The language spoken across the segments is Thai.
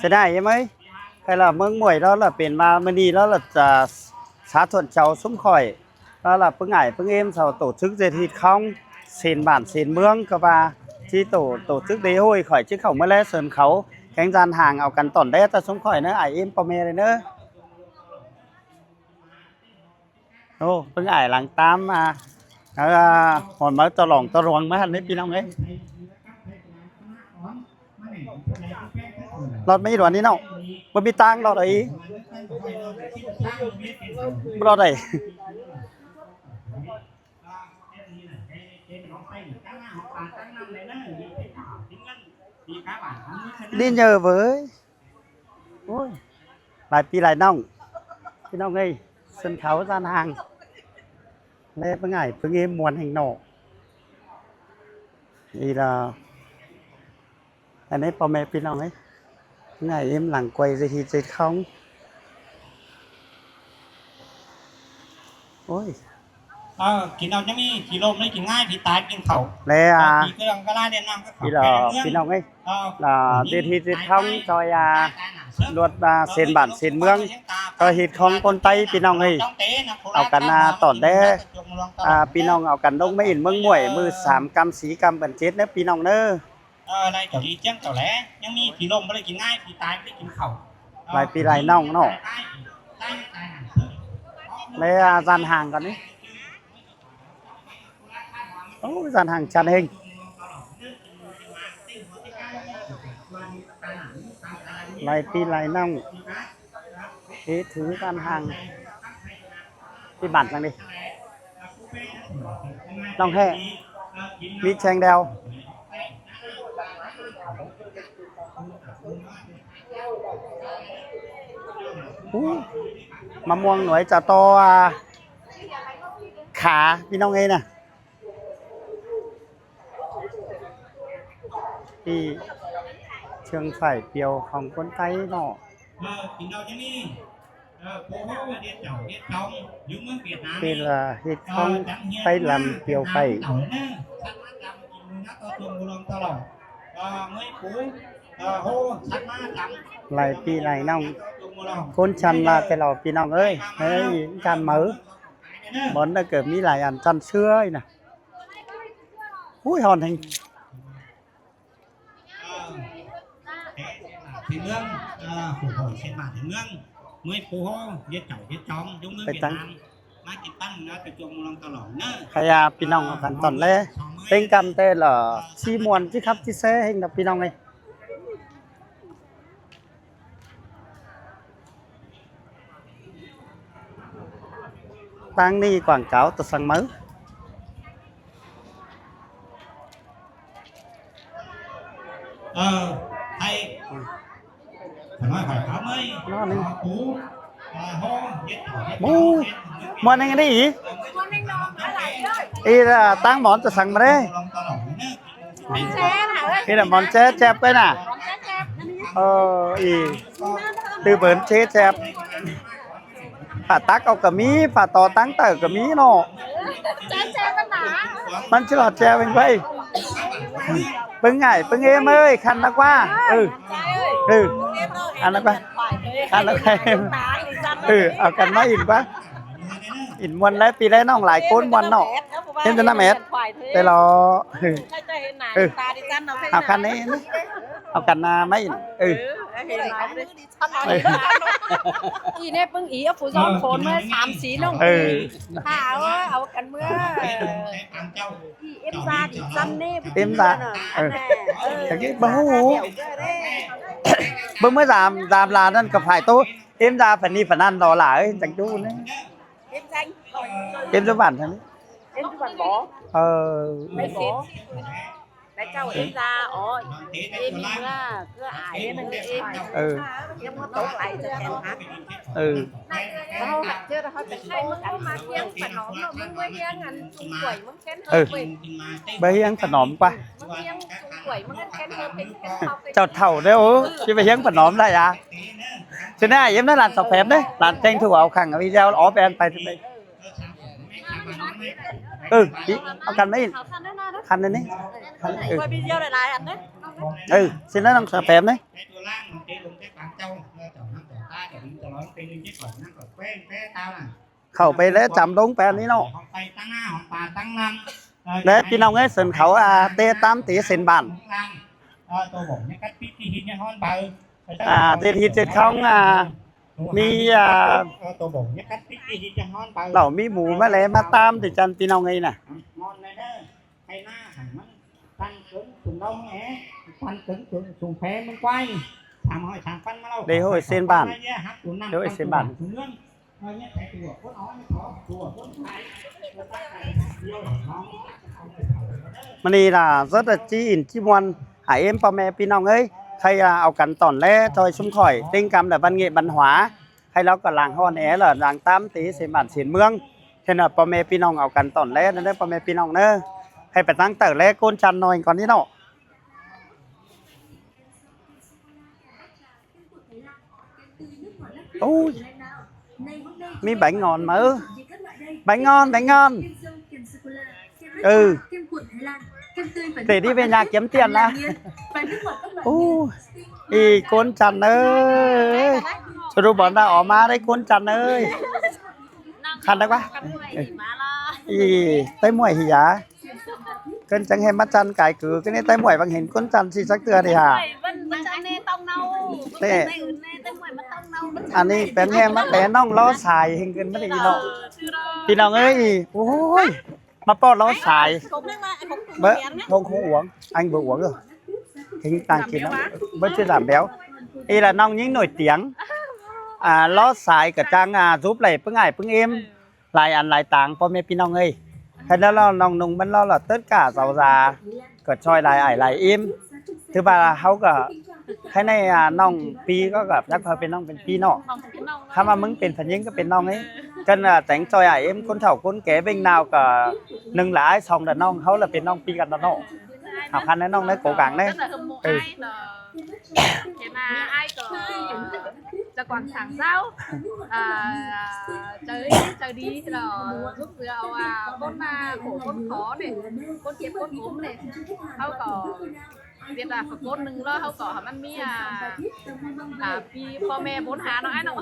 sẽ đại em ấy hay là mương muội đó là biển mà mini đó là xã thuận cháu xuống khỏi đó là phương ải phương em sau tổ chức dệt thịt không xền bản xền mương cơ và chi tổ chức đế hôi khỏi chiếc khẩu mới lẽ sườn khấu cánh gian hàng ao cắn tỏn đét ta xuống khỏi nữa ải em pomê này nữa ô phương ải làng tam mà hồi mới to lỏng to ruộng mới hành đấy pin ông ấy lọt mấy đoạn đi nào mà bị tang lọt đấy lọt đấy đi nhờ với ôi lại pi lại nông pin ông ơi sân khấu gian hàng lê với ngài phương em muôn hành nổ thì là anh ấy po mẹ pin ông ấy ngày em làng quay gì thì không ôiกินเอาจะมีกี่ลมได้กินง่ายกี่ตายกินเขา lê กี่เครื่องก็ได้เด่นน้ำก็ thì là pin ông ấy là đi thì không cho luật xền bản xền mương cho hít không con tay pin ông ấyเอากันตอนได้พี่น้องเอากันต้องไม่อินเมืองมวยมือ3 กำ 4 กำเป็น7นะพี่น้องเด้อ ได้กับดีเจ้าเต่าแหล่ยังมีกี่ลมไม่ได้กินง่ายกี่ตายไม่ได้กินเขา หลายปีหลายน้องเนาะเลยgian hàngกันนี่โอ้gian hàng tràn hìnhหลายปีหลายน้องthế thứ gian hàngที่bản sang đi long hệ mỹ chanh đeoมะม่วงหน่วยจะโตขาพี่น้องเองนะที่เชิงไฝ่เปียวของคนไทยเนาะ กินเอาจะมีโอ้โหเด็ดเจ้าเด็ดจองยุ่งเมืองเวียดนาม thì là thịt không tay làm kiểu phải หลายปีหลายน้องคนชันlà cái lòพี่น้องเอ้ยเฮ้ยชันmở món đãเกิดมีหลายอันชันเชื่อน่ะอุ้ยหอนhình ที่เมืองผู้โหเชียงใหม่ที่เมืองเมื่อผู้โหเด็ดเจ้าเด็ดจองยุ่งเมืองเวียดนามมากินตั้งนะกระจงลองตลอดเนอะ ใครพี่น้องกันตอนแรกเป็นกำเตะเหรอชีมวนที่ครับที่เซ่ให้กับพี่น้องเลยtăng đi quảng cáo từ sáng mới hay phải nói phải áo mới nó nên cú mu món anh cái gì ý là tăng món từ sáng mới đấy ý là món chế chép cái nè ý tư vấn chế chép phá tắcเอากระมีpháต่อตั้งเต๋อกระมีเนาะมันชื่อแจวเป็นไงปึ้งไงปึ้งเอ็มเอ้ยคันนักว่าอันนักว่าคันนักว่าเอากันมาอินปะอินมวนแล้วปีแล้วน้องหลายคนมวนเนาะเห็นจะน้าเม็ดแต่เราเอาคันนี้เอากันไม่อินอีเนี่ยปึ้งอีเอาผู้สองคนเมื่อ3 สีลงหาว่าเอากันเมื่อเอ็มซาดิซันนี่เอ็มซาอย่างนี้บ้าหูเมื่อ3 ลานั่นกับฝ่ายโตเอ็มซาฝันนี้ฝันนั่นรอหลายจังจูนี่เอ็มจุบันใช่ไหมเอ็มจุบันบอไม่บอแล้วเจ้าเอ็มซาอ๋อเอ็มเมื่ออายมันเอ็มเอ็มเขาโตไหลจะแข่งฮักแล้วหัดเจอแล้วเขาจะใช้มึงอันมาเที่ยงขนมเรามึงไม่เที่ยงอันจุ่มก๋วยมึงแค่เธอไปเฮียงขนมปะมึงเที่ยงจุ่มก๋วยมึงแค่เธอเป็นแค่เจ้าเถ่าเด้อที่ไปเฮียงขนมได้อะฉะนั้นเอ็มนั่นหลานสอบแผลได้หลานแจ้งถูกเอาขังเอาวิเจ้าอ๋อแบนไปทำไมเอากันไม่คันนี้ไปวิดีโอหลายๆอันนะxin nó đang sập phèm đấy thằng châu chậu nó chậu ta chậu những chậu lớn cây như chiếc cỏ nó cỏ quê tao nè เข้าไปแล้วจำลงแปลนี้เนาะ hòn tây tăng na hòn tà tăng năm และพี่น้องเอ้ยเสินเขาเตะตามตีเส้นบ้าน tôi bổ những cách pít thì như hòn bờ เตะทีเจ็ดของมี tôi bổ những cách pít thì như hòn bờ เหล่ามีหมูมาเลยมาตามติจันพี่น้องไงน่ะ ngon này đó hay na thằng nó tăng cứng cùng đông nhé tăng cứng cùng phé mình quay thằng hỏi thằng phân mà đâu เดี๋ยวโอ้ยเส้นบ้าน เดี๋ยวไอ้เส้นบ้านถุงเงินมันนี่ล่ะrất là chi in chi muôn hải emพ่อแม่พี่น้องเอ้ยใครเอากันตอนแรกทอยชุ่มข่อยติ้งกรรมแต่văn nghệ văn hóa ให้เราก็ล้างฮ้อนแอล่ะล้างตามตีเส้นบ้านเส้นเมืองเห็นน่ะพ่อแม่พี่น้องเอากันตอนแรกนั่นเด้อพ่อแม่พี่น้องเด้อให้ไปตั้งแต่แรกก้นจันหน่อยก่อนนี่เนาะโอ้ยมีbánh ngon mà ư bánh ngon ừ để đi về nhà kiếm tiền à ý con chăn ơi cho đồ bọn ta ở ma đấy con chăn ơi khăn đấy quá ý tay muội hỉ à cân chẳng hề mắt chăn cái cứ cái này tay muội bằng hình con chăn xì sắc tựa đi hả thế anh ấy bé nghe mắt béน้องล้อสายhìnhกันไม่ได้ยินหรอกพี่น้องเอ้ยโอ้ยมาป้อนล้อสายเบ้không uống anh vừa uống rồi hình tăng kín lắm vẫn chưa giảm béo đây là nong những nổi tiếngล้อสายกับtrang giúp lại bưng ải bưng em lại ăn lại tàngพ่อแม่พี่น้องเอ้ยthế đó là nong nung bên lo là tất cả giàu già cả choi lại ải lại em thứ ba làเขาก็ให้ในน้องปีก็แบบยักษ์พอเป็นน้องเป็นปีเนาะถ้ามามึงเป็นผันยิงก็เป็นน้องấy cầnแต่งจอยem con thảo con ké bên nào cả nâng lá xong làน้องเขาlàเป็นน้องปีกันđó nọ học hành đấyน้องđấy cố gắng đấy thế mà ai có cho quảng sáng giáo chơi đi rồi giúp vào con khổ con khó này con kiếm con ốm này không có biết là có con nừng lo không cóมันมีพี่พ่อแม่bốnหาน้องไอ้น้อง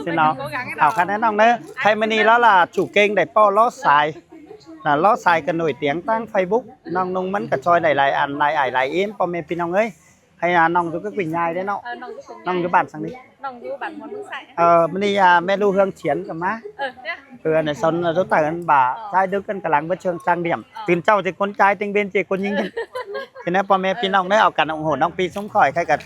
xin nó học hành đấyน้องđấy hay mình đi đó là chủ kênh để po lót xài là lót xài cần nổi tiếng tăng Facebookน้องนุ่งมันกระชอยหลายๆอันหลายหลายเอ็มพ่อแม่พี่น้องเอ้ยhayน้องอยู่cái quỳnh nhai đấy nọน้องอยู่บ้านsang đi น้องอยู่บ้านมอนนุ่งใส่ mình đi mẹ lưu hương chiến cả má này son là rốt tài ăn bà trai đứa cân cả làng bất trường trang điểm tìm cháu thì con trai tinh bên thì con nhinh thì nênพ่อแม่พี่น้องได้เอากันองโหน้องปีสมข่อยใครกับ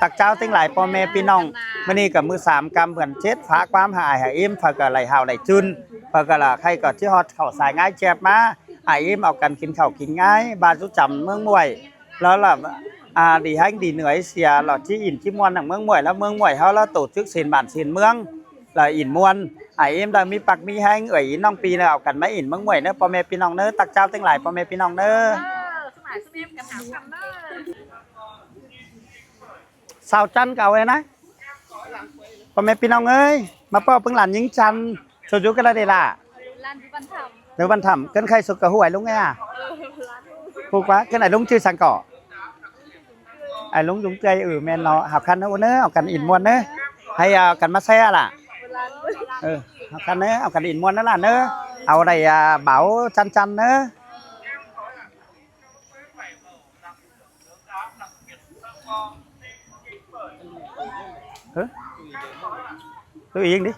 ตักเจ้าติ้งหลายพ่อแม่พี่น้องมันนี่กับมือ3กำเหมือนเช็ดฟ้าความหายหายอิ่มฝากกับไหลหาวไหลจุนฝากกับละใครกับที่ฮอตเข่าสายง่ายเจ็บมาหายอิ่มเอากันกินข้าวกินง่ายบาจุจำเมืองมวยแล้วล่ะđi hành đi nữa xìa là chỉ in chỉ muôn thằng mương muội họ là tổ chức xin bản xin mương là in muôn em đang mi bạc mi hành ở in nong pi nào cần mấy in mương muội nữaพ่อแม่พี่น้องเนอะตักเจ้าตั้งหลายพ่อแม่พี่น้องเนอะสาวจันเก่าเลยนะพ่อแม่พี่น้องเอ้ยมาป้อเพิ่งหลานยิงจันสุดยุกันแล้วเดี๋ยวล่ะเดี๋ยววันทำกันใครสุกกระห่วยลุงไงพูดว่ากันไหนลุงชื่อสังเกาะไอ้ลุงจุงใจแม่นเนาะหาคันเนอะเนอะเอากันอินมวนเนอะให้กันมาแซ่ล่ะเอากันเนอะเอากันอินมวนนั่นล่ะเนอะเอาอะไรbảo chănเนอะtôi yên đi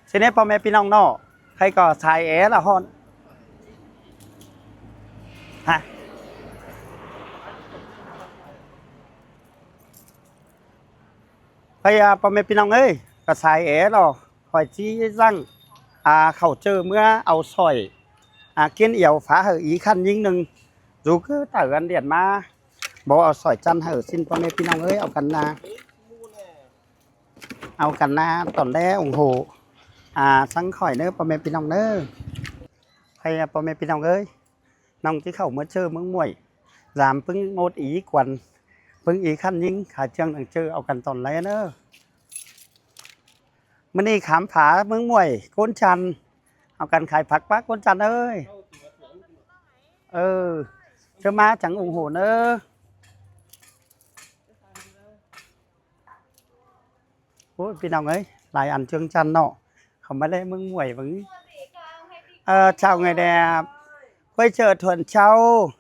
xin phépพ่อแม่พี่น้องเนาะใครก็ชายแอละฮอนฮะใครพ่อแม่พี่น้องเอ้ยก็ชายแอหรอคอยชี้รั่งเขาเจอเมื่อเอาซอยเกี้ยนเอี่ยวฝาเหออีขั้นยิงหนึ่งdù cứ tở ăn điện mà bốเอาsỏi chăn hở xinพ่อแม่พี่น้องเอ้ยเอากันตอนแรกủng hộสังข่อยเนื้อพ่อแม่พี่น้องเนื้อให้พ่อแม่พี่น้องเอ้ยน้องที่เข้าเมื่อเจอเมืองมวยgiảmพึ่งงดý quầnพึ่งýขั้นยิงขาเชียงหนังเจอเอากันตอนแรกเนอะมันนี่ขามผาเมืองมวยโกนจันเอากันขายผักปักโกนจันเอ้ย เชื่อมาchẳng ủng hộ nữa ôiพี่น้องเอ้ยหลายอันเชิงจันเนาะเขาไม่ได้มึงหวยมึงchào người đẹp quay chợ Thuận Châu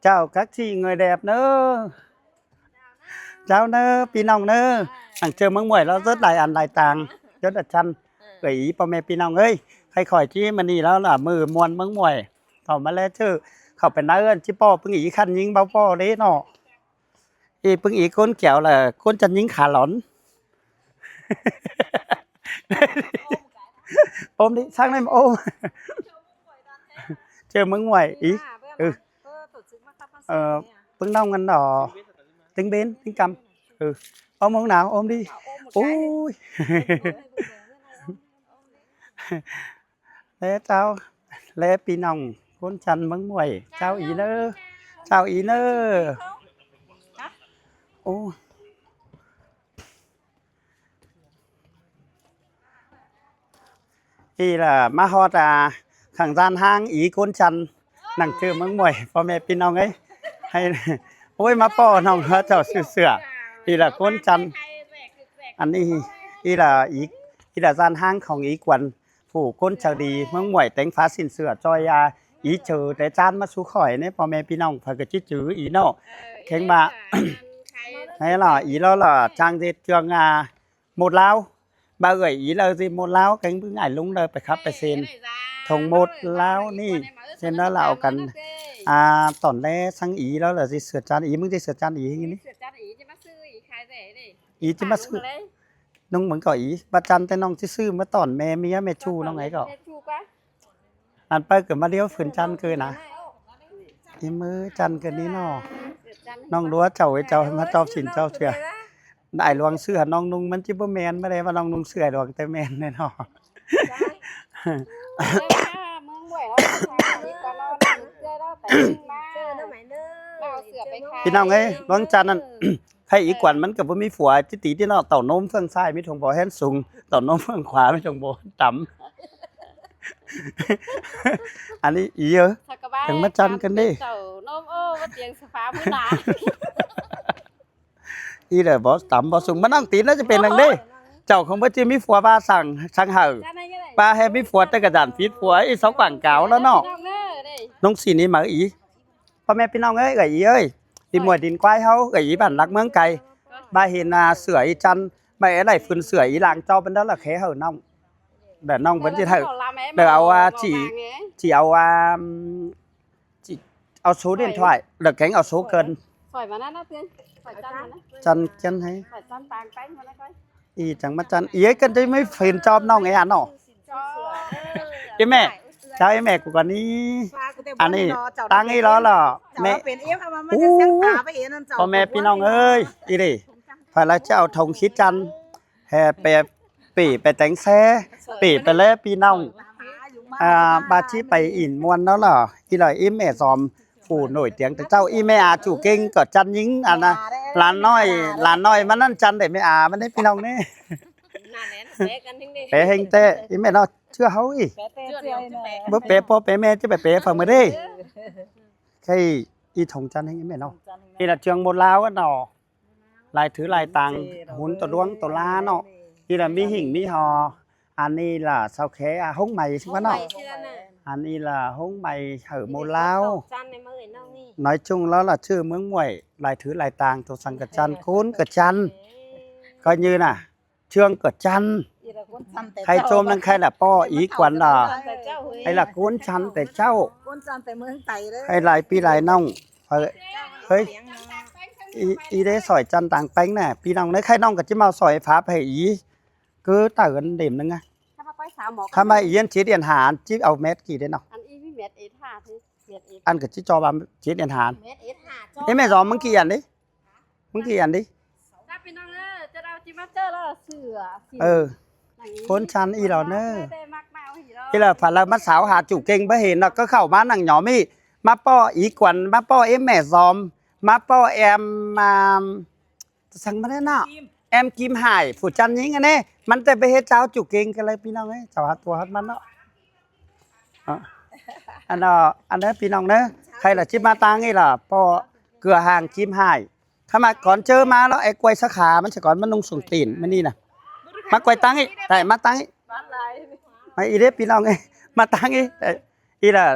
chào các chị người đẹp nữa chào nữaพี่น้องnữa hàng chơi mừng mùi nó rất đại ăn đại tàng rất là chăn gợi ýพ่อแม่พี่น้องเอ้ยใครข่อยที่มันนี่แล้วล่ะมือมวนมึงมวยเขามาแล้วชื่อเขาเป็นนักเอิ้นที่ป้อพึ่งอีคันยิงเบาป้อเด้เนาะอีพึ่งอีก้นแก้วล่ะก้นจันยิงขาหลอนôm đi sang đây mà ôm chơi mừng ngoài ý Phương Đông anh đỏ tính bến tính cầm ôm hôm nào ôm đi ui lẽ cháu lẽ pi nòng con chăn mừng ngoài cháu ý nữa ô thì là ma ho là khẳng gian hang ý côn chăn nằng chưa mừng mùiพ่อแม่พี่น้องấy hayโอ้ยมาป้อน้องเฮาเจ้าเสือthì là côn chăn อันนี้อีlà gian hang ของอีกวนผู้คนชาวดีเมืองมวยแต่งฟ้าสินเสือจอยาอีเจอแต่จานมาสู่ข่อยเนี่ยพ่อแม่พี่น้องเพิ่นก็จิจื้ออีเนาะเข่งมาhay là ý đó là trang dệt trường một lao ba gửi ý là gì một lao cánh bức ngải lúng đời phải khắp phải xin thùng một lao nì trên đó là cần tỏn lẽ sang ý đó là gì sửa chăn ýมึง sửa chăn ý như ý chứ mà sư nông vẫn có ý ba chăn tên nông chứ sư mà tỏn mẹ mía mẹ chu nông ấy có ăn bay cửa mà điếu phun chăn cười nè ý mơ chăn cái ní nọ nông đúa chầu ấy chầu mà chầu xỉn chầu chừa đại loang sư hẳn nông nungมันจิบ่แม่นบ่ได้ว่าน้องนุ่งเสื้อดอกแต่แม่นแน่นอนพี่น้องเอ้ยน้องจันนั่นใครอีกกว่ามันก็บ่มีผัวจิติที่เนาะเต่านมเฟื่องซ้ายมีทงบ่แห้นสูงเต่านมเฟื่องขวามีทงบ่ต่ำอันนี้อีเอ้อถึงมาจันกันดิอีเลยบอสต่ำบอสสูงมันนั่งตีนแล้วจะเป็นนังดิเจ้าของพระจีมีผัวบ้าสั่งเห่าป้าให้มีผัวแต่กระดานฟีดผัวอีสองกว่างเก่าแล้วเนาะน้องสีนี้มาอีพ่อแม่พี่น้องเอ้ยกะอีเอ้ยดินมวยดินควายเฮากะอีบ้านรักเมืองไกลบ้าเห็นเสืออีจันใบอะไรฟืนเสืออีหลางเจ้าเป็นđó là khé hởน้องเดี๋ยวน้องvẫn chỉ thửเดี๋ยวเอาchỉเอาsố điện thoại được cánhเอาsố cần chăn chăn hay ý chẳng mất chăn ý ấy cần đấy mới phiền cho nó nghe ăn nọ cái mẹ chào em mẹ của con đi anh đi tăng ấy đó là mẹ con mẹ pin ông ơi đi đi phải là chào thùng khí chăn hè bể đánh xe bể lẽ pin ông ba chí bày ỉn muôn đó là đi lời im mẹ dòm phủ nổi tiếngแต่เจ้าอีแม่chủ kinh cỡ chăn nhính là nói mà nó chăn để mẹมันได้พี่น้องนี่เป๋เฮงเต้อีแม่nó chưa hấu ý bữa ป๋po ป๋mẹ chứ ป๋phần mới đi khi y thùng chăn hay mẹ nó thì là trường một lao á nọ lại thứ lại tàng muốn tổ đuông tổ la nọ thì là mi hình mi hò anh đi là sao khé hống mày chứ quá nọ anh đi là hống mày hở một lao nói chung đó làชื่อเมืองมวยหลายถือหลายตางตัวสังกะจันโคนกะจันก็nhưน่ะเชื่องกะจันใครโจมนั่นใครล่ะป้ออีกวันล่ะใครล่ะโคนชันแต่เจ้าใครหลายปีหลายน้องเฮ้ยอีได้สอยจันต่างแป้งน่ะพี่น้องได้ใครน้องก็จะมาสอยฟ้าไผ่อีcứ tao gần điểmนึงไงถ้ามาอีนชีเดียนหารจิ๊บเอาเม็ดกี่ได้เนาะอันก็จิ๊บจอบชีเดียนหารเฮ้ยแม่จอมมึงกี่อันดิคนชันอีเราเนอะที่เราผ่านเรามาสาวหาจุกเก่งไปเห็นเราก็เข้ามาหนังหยอมี่มาป้ออีกวันมาป้อแม่จอมมาป้อแอมมาสั่งมาได้เนาะem Kim Hải phủ chăn những cái này mình tại bây giờ cháu chủ kinh cái này pinong ấy cháu hát tua hátมันเนาะanh đó pinong đấy ใครล่ะจิมาตังนี่ล่ะพอเกลือห่างจิมหายถ้ามาก่อนเจอมาแล้วไอ้กล้วยสาขามันสิก่อนมันนุ่งส่งตีนมันนี่น่ะมากล้วยตังอีแต่มาตังอีมาอีเด้พี่น้องเอ้ยมาตังอีอีล่ะ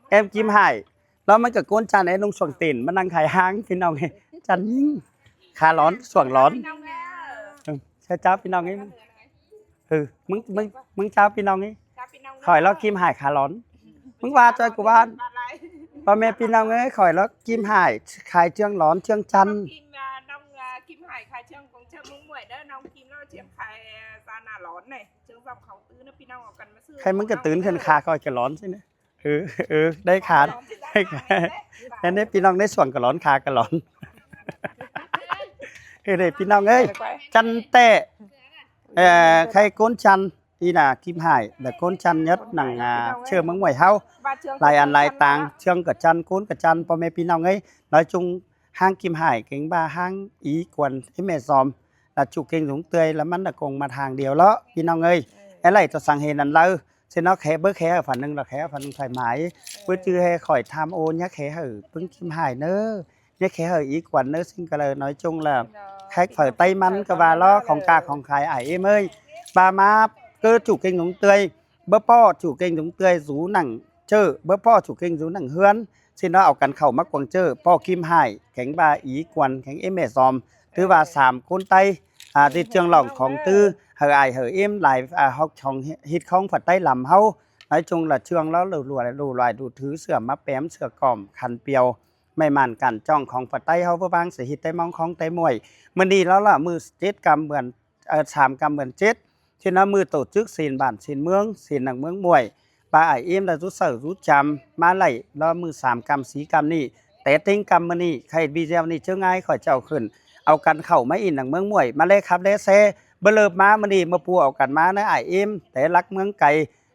แอมจิมหายแล้วมันก็โกนจันไอ้นุ่งส่งตีนมันนั่งขายห้างพี่น้องเอ้ยจันยิ่งขาร้อนส่วงร้อนใช่จ้าพี่น้องเอ้ยมึงจ้าพี่น้องเอ้ยข่อยแล้วกิมหายขาร้อนมึงว่าจอยกูบ้านพ่อแม่พี่น้องเอ้ยข่อยแล้วกิมหายขายเชียงร้อนเชียงจันทร์ Kim Hải khai trương cũng chưa mong muội đó nông kim nó chiếm khai ra nà lón này trương dòng khẩu tứ nó pin nông cần mà xưa ใครมึงก็ตื่นขึ้นขาข่อยก็ร้อนใช่ไหมได้ขาได้ขาอันนี้พี่น้องได้ส่วนก็ร้อนขาก็ร้อนเด้พี่น้องเอ้ยจันเตะใครโกนจันอีน่ะกิมหายแต่โกนจันnhấtหนังเชื่อมึงหวยเฮาหลายอันหลายต่างเชื่องกับจันโกนกับจันพ่อแม่พี่น้องเอ้ยnói chung hang kim hải kính ba hang ý quần cái mẹ giòm là chủ kinh giống tươi là mắn là cùng mặt hàng điều đóพี่น้องเอ้ยไอ้ไหลตัวสั่งเห็นนั่นเลยเช่นnó khé bớt khé ở phầnนึงlà khé ở phần thoải mái bữa trưa hè khỏi tham ô nhắc khé hở bưng kim hải nữa nhắc khé hở ý quần nữa xin cả lời nói chung là khách phở tây mắn cả và loของกาของขายải em ơi bà má cơ chủ kinh giống tươi bữa po chủ kinh giống tươi rú nặng chơ bữa po chủ kinh rú nặng hươn xin nóเอากันเข้ามักกวางเจอพ่อคิมหายแข็งบาอีกวนแข็งเอเมซอมถือว่า3คนไตที่เจียงหล่องของตื้อเหอไอเหอเอ็มหลายฮอกช่องฮิตของผัดไต้ลำเฮาnói chung là trườngแล้วรวยดูลายดูถือเสือมาแปมเสือกล่อมคันเปียวไม่มันกันจ้องของผัดไต้เฮาบ่บางสิฮิตไต้มองของไต้มวยมื้อนี้แล้วล่ะมือ7กำเหมือน3กำเหมือน7ที่นั้นมือtổ chứcศีลบ้านศีลเมืองศีลหนังเมืองมวยbà ải em là rút sở rút chăm má lạy lo mưa sàm cam xí cam nị té tinh cam mơ nị khay video nị chưa ngay khỏi chào khẩnเอากันเข่าไม่อินหนังเมืองมวยมาเลยครับเลเซเบลอมามันนี่มาปูเอากันมาเนื้อไอเอ็มแต่รักเมืองไก่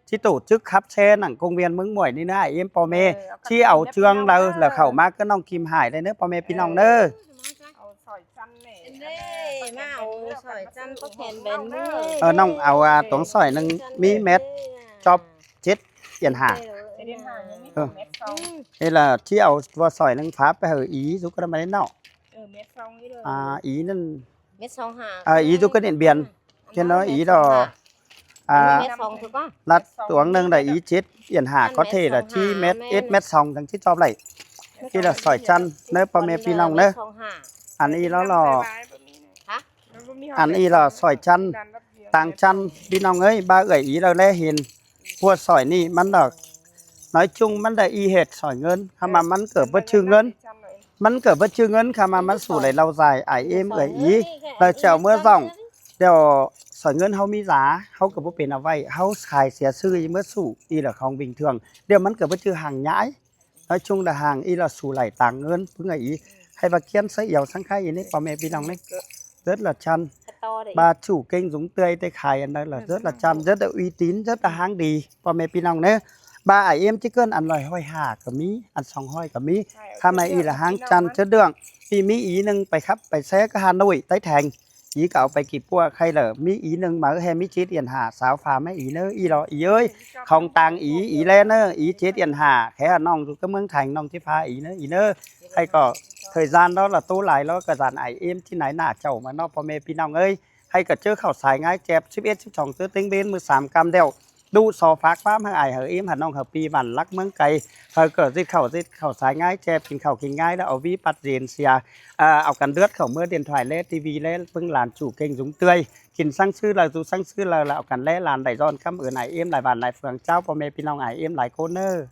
ที่tổ chứcครับแช่หนังกงเวียนเมืองมวยนี่เนื้อไอเอ็มปอเมที่เอาเชืองเราแล้วเข่ามาก็น้องคิมหายได้เนื้อปอเมพี่น้องเน้อมาเอาสอยจันก็แขนแบนมือ น้องเอาตรงสอยนึงมีเม็ดจอบchết tiền hạ đây là chỉ ao vào sỏi nâng pháp phải hở ý giúp cái máy nọ ý nên ý giúp cái điện biển cho nó ý đó lát tuống nâng là ý chết tiền hạ có thể là chi mét ít mét sòng thằng chết cho lại khi là sỏi chăn nơi pa mê pi lòng nữa anh ý nó là anh ý là sỏi chăn tàng chăn pi lòng ấy ba gửi ý là lê hiềnพวกสอยนี่มันดอกน้อยจุงมันได้อีเหตุสอยเงินคำมามันเกิดว่าชื่อเงินมันเกิดว่าชื่อเงินคำมามันสู่ไหลเราใจไอเอ็มเอ๋ยอีเราเจ้าเมื่อส่องเดี๋ยวสอยเงินเขามีหลาเขาเกิดว่าเป็นเอาไว้เขาขายเสียซื้อเมื่อสู่อีlàของbình thườngเดี๋ยวมันเกิดว่าชื่อhàng nhãi nói chung là hàng y làสู่ไหลต่างเงินเพื่อไงอีให้บาเคียนใส่เอี่ยวสังขารอีนี่พ่อแม่พี่น้องนี่rất là chăn bà chủ kênh giống tươi tây khai anh đây là rất là chăm rất là uy tín rất là hang điพ่อแม่พี่น้องเนี่ยbà ải em chỉ cần ăn lời hoi hà cả mí ăn sòng hoi cả mí tham này y là hang chăn chất đường thì mí ý nângไปครับไปแซ่ก็Hà Nội tới thành ý cậuไปกี่พวกใครเหรอmí ý nâng mà hay mí chết tiền hà sáo phá mấy ý nữa ý đó ý ơi không tàng ý lên nữa ý chết tiền hà khé hà nong rồi cái mương thành nong chế phá ý nữa hay có thời gian đó là tôi lại nó cả dàn ải emที่ไหนหน้าเจ้ามาเนาะพ่อแม่พี่น้องเอ้ยให้กับเจอข่าวสายง่ายแจ็บ11 12เจอติ้งเบนมือ3กำเดียวดูสอฟักฟ้าให้ไอเหอเอ็มหันน้องเหอปีบันรักเมืองไก่เกิดที่ข่าวสายง่ายแจ็บกินข่าวกินง่ายแล้วเอาวิปัสเรียนเสียเอากันเลือดเขาเมื่อเดียนถ่ายเล่ทีวีเล่เพิ่งหลานจู่เก่งสูงเตยกินสั่งชื่อเราดูสั่งชื่อเราเอากันเล่หลานไดจอนคำอื่นไอเอ็มหลายบานหลายเฟืองเจ้าพ่อแม่พี่น้องไอเอ็มหลายโคเนอร์